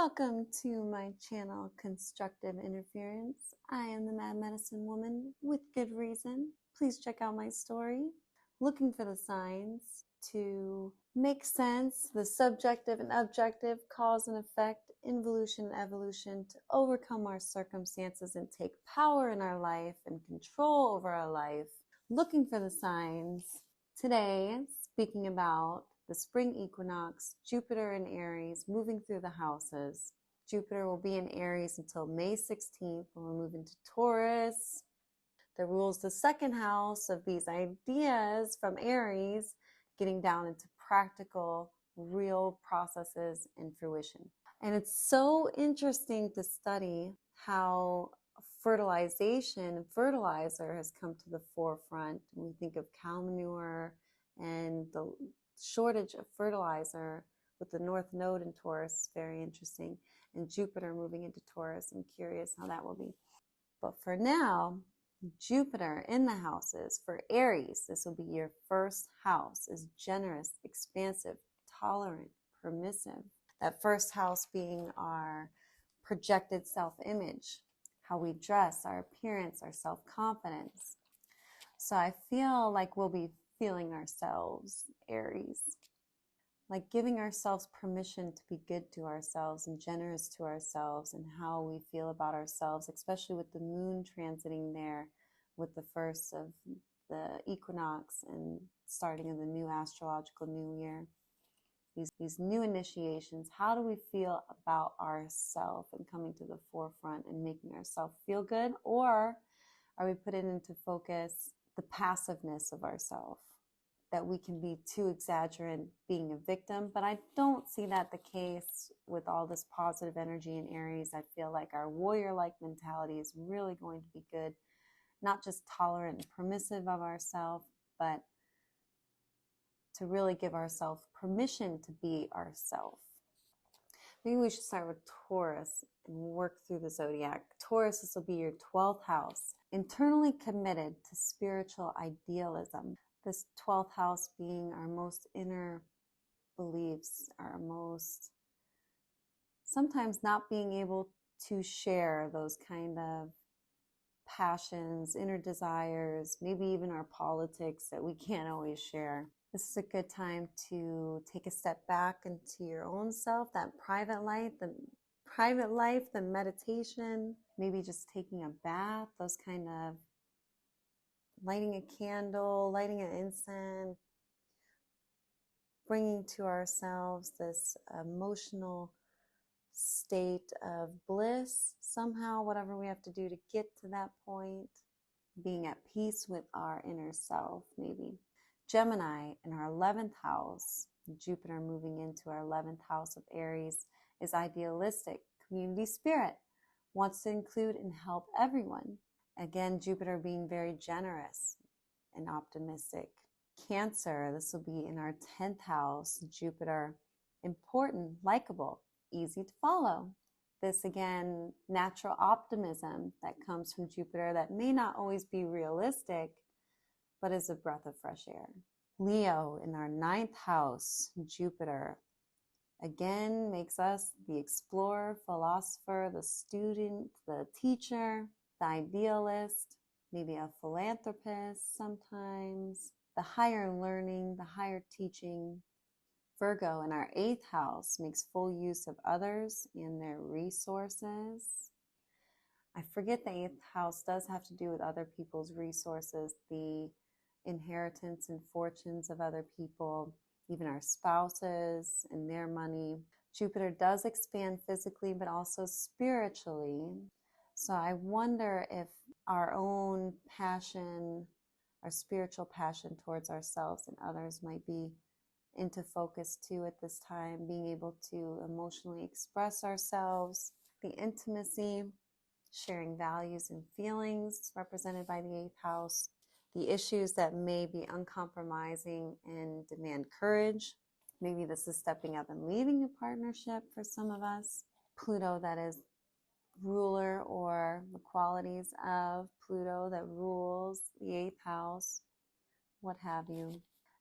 Welcome to my channel, Constructive Interference. I am the MadMedicineWoman with good reason. Please check out my story. Looking for the signs to make sense, the subjective and objective, cause and effect, involution and evolution, to overcome our circumstances and take power in our life and control over our life. Looking for the signs. Today, speaking about the spring equinox, Jupiter in Aries, moving through the houses. Jupiter will be in Aries until May 16th when we're moving to Taurus, that rules the second house of these ideas from Aries, getting down into practical, real processes and fruition. And it's so interesting to study how fertilization and fertilizer has come to the forefront. When we think of cow manure and the shortage of fertilizer with the North Node in Taurus, very interesting. And Jupiter moving into Taurus, I'm curious how that will be. But for now, Jupiter in the houses for Aries, this will be your first house, is generous, expansive, tolerant, permissive. That first house being our projected self-image, how we dress, our appearance, our self-confidence. So I feel like we'll be feeling ourselves, Aries, like giving ourselves permission to be good to ourselves and generous to ourselves and how we feel about ourselves, especially with the moon transiting there with the first of the equinox and starting of the new astrological new year. These new initiations, how do we feel about ourselves and coming to the forefront and making ourselves feel good? Or are we putting into focus the passiveness of ourselves? That we can be too exaggerant being a victim, but I don't see that the case with all this positive energy in Aries. I feel like our warrior-like mentality is really going to be good, not just tolerant and permissive of ourselves, but to really give ourselves permission to be ourselves. Maybe we should start with Taurus and work through the zodiac. Taurus, this will be your 12th house. Internally committed to spiritual idealism. This 12th house being our most inner beliefs, our most, sometimes not being able to share those kind of passions, inner desires, maybe even our politics that we can't always share. This is a good time to take a step back into your own self, that private life, the meditation, maybe just taking a bath, those kind of lighting a candle, lighting an incense, bringing to ourselves this emotional state of bliss, somehow, whatever we have to do to get to that point, being at peace with our inner self, maybe. Gemini in our 11th house, Jupiter moving into our 11th house of Aries, is idealistic, community spirit, wants to include and help everyone. Again, Jupiter being very generous and optimistic. Cancer, this will be in our 10th house. Jupiter, important, likable, easy to follow. This, again, natural optimism that comes from Jupiter that may not always be realistic, but is a breath of fresh air. Leo in our 9th house. Jupiter, again, makes us the explorer, philosopher, the student, the teacher, the idealist, maybe a philanthropist sometimes, the higher learning, the higher teaching. Virgo in our 8th house makes full use of others and their resources. I forget the 8th house does have to do with other people's resources, the inheritance and fortunes of other people, even our spouses and their money. Jupiter does expand physically, but also spiritually. So I wonder if our own passion, our spiritual passion towards ourselves and others might be into focus too at this time, being able to emotionally express ourselves, the intimacy, sharing values and feelings represented by the 8th house, the issues that may be uncompromising and demand courage. Maybe this is stepping up and leaving a partnership for some of us. Pluto, that is ruler, or the qualities of Pluto that rules the 8th house, what have you.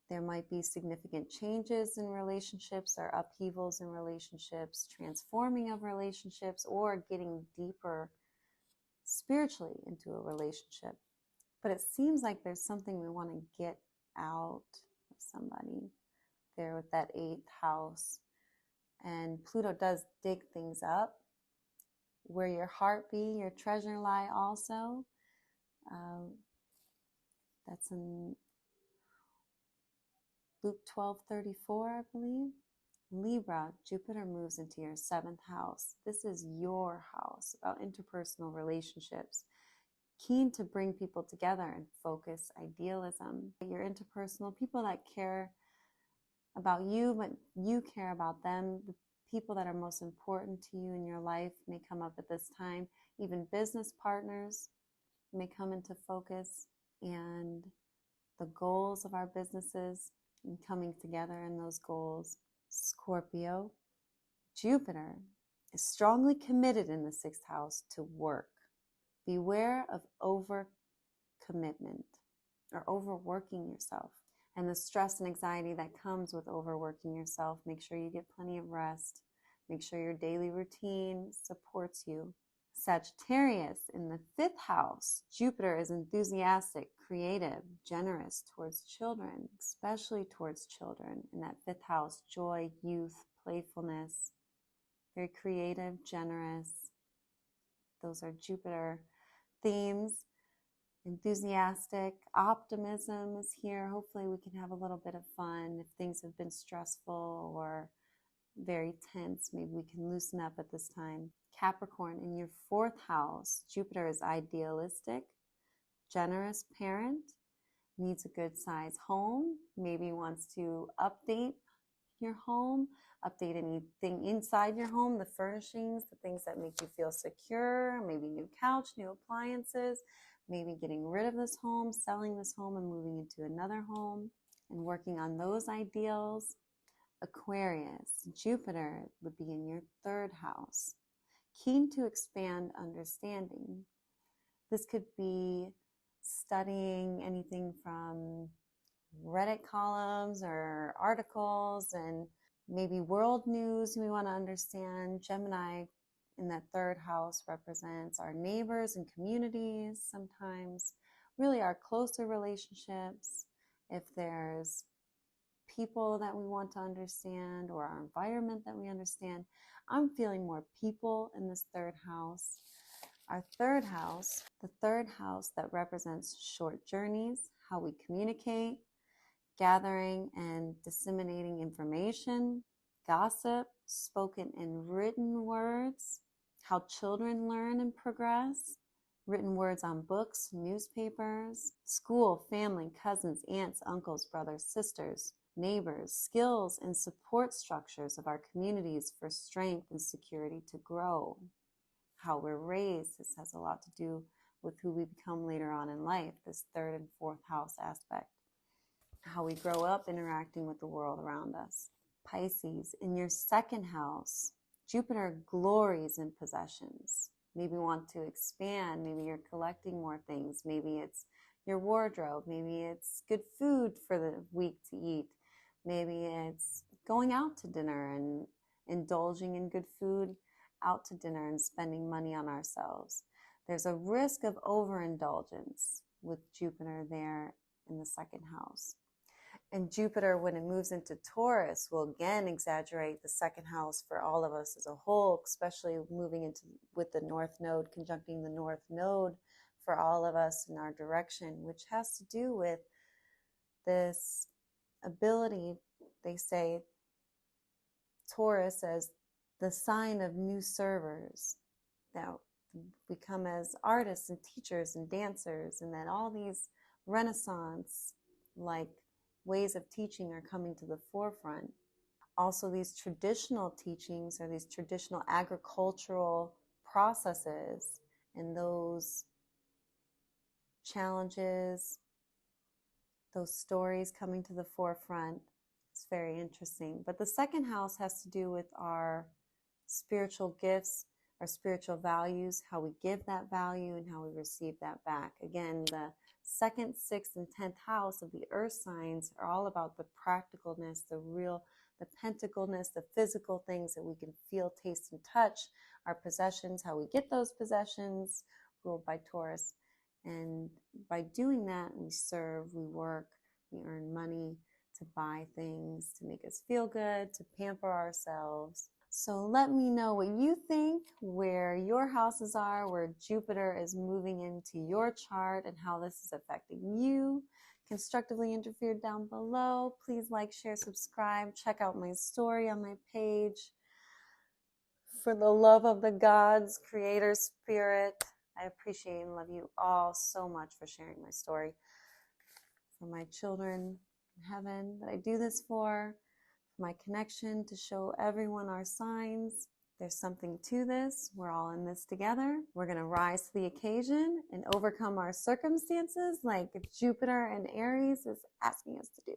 There might be significant changes in relationships or upheavals in relationships, transforming of relationships, or getting deeper spiritually into a relationship. But it seems like there's something we want to get out of somebody there with that 8th house. And Pluto does dig things up. Where your heart be, your treasure lie also. That's in Luke 12:34, I believe. Libra, Jupiter moves into your 7th house. This is your house, about interpersonal relationships. Keen to bring people together and focus idealism. Your interpersonal, people that care about you, but you care about them. The people that are most important to you in your life may come up at this time. Even business partners may come into focus, and the goals of our businesses and coming together in those goals. Scorpio, Jupiter is strongly committed in the 6th house to work. Beware of overcommitment or overworking yourself and the stress and anxiety that comes with overworking yourself. Make sure you get plenty of rest. Make sure your daily routine supports you. Sagittarius in the 5th house, Jupiter is enthusiastic, creative, generous towards children, especially towards children. In that 5th house, joy, youth, playfulness, very creative, generous. Those are Jupiter themes. Enthusiastic, optimism is here. Hopefully we can have a little bit of fun. If things have been stressful or very tense, maybe we can loosen up at this time. Capricorn, in your 4th house, Jupiter is idealistic, generous parent, needs a good size home, maybe wants to update your home, update anything inside your home, the furnishings, the things that make you feel secure, maybe new couch, new appliances, maybe getting rid of this home, selling this home and moving into another home and working on those ideals. Aquarius, Jupiter would be in your 3rd house. Keen to expand understanding. This could be studying anything from Reddit columns or articles and maybe world news we want to understand. Gemini in that 3rd house represents our neighbors and communities sometimes, really our closer relationships. If there's people that we want to understand or our environment that we understand. I'm feeling more people in this 3rd house. Our 3rd house, the 3rd house that represents short journeys, how we communicate, gathering and disseminating information, gossip, spoken and written words, how children learn and progress, written words on books, newspapers, school, family, cousins, aunts, uncles, brothers, sisters, neighbors, skills and support structures of our communities for strength and security to grow. How we're raised, this has a lot to do with who we become later on in life, this 3rd and 4th house aspect. How we grow up interacting with the world around us. Pisces, in your 2nd house, Jupiter glories in possessions. Maybe want to expand, maybe you're collecting more things, maybe it's your wardrobe, maybe it's good food for the week to eat, maybe it's going out to dinner and indulging in good food out to dinner and spending money on ourselves. There's a risk of overindulgence with Jupiter there in the 2nd house. And Jupiter, when it moves into Taurus, will again exaggerate the 2nd house for all of us as a whole, especially moving into with the North Node, conjuncting the North Node for all of us in our direction, which has to do with this ability. They say Taurus as the sign of new servers that we come as artists and teachers and dancers, and that all these Renaissance like ways of teaching are coming to the forefront. Also, these traditional teachings or these traditional agricultural processes and those challenges, those stories coming to the forefront. It's very interesting. But the 2nd house has to do with our spiritual gifts, our spiritual values, how we give that value and how we receive that back. Again, the 2nd, 6th, and 10th house of the earth signs are all about the practicalness, the pentacleness, the physical things that we can feel, taste, and touch, our possessions, how we get those possessions, ruled by Taurus. And by doing that, we serve, we work, we earn money to buy things, to make us feel good, to pamper ourselves. So let me know what you think, where your houses are, where Jupiter is moving into your chart, and how this is affecting you. Constructively interfered down below. Please like, share, subscribe. Check out my story on my page. For the love of the gods, creator, spirit, I appreciate and love you all so much for sharing my story. For my children in heaven that I do this for my connection to show everyone our signs. There's something to this. We're all in this together. We're going to rise to the occasion and overcome our circumstances like Jupiter and Aries is asking us to do.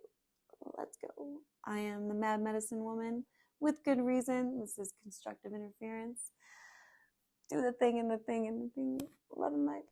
Let's go. I am the Mad Medicine Woman with good reason. This is Constructive Interference. Do the thing and the thing and the thing. Love and light.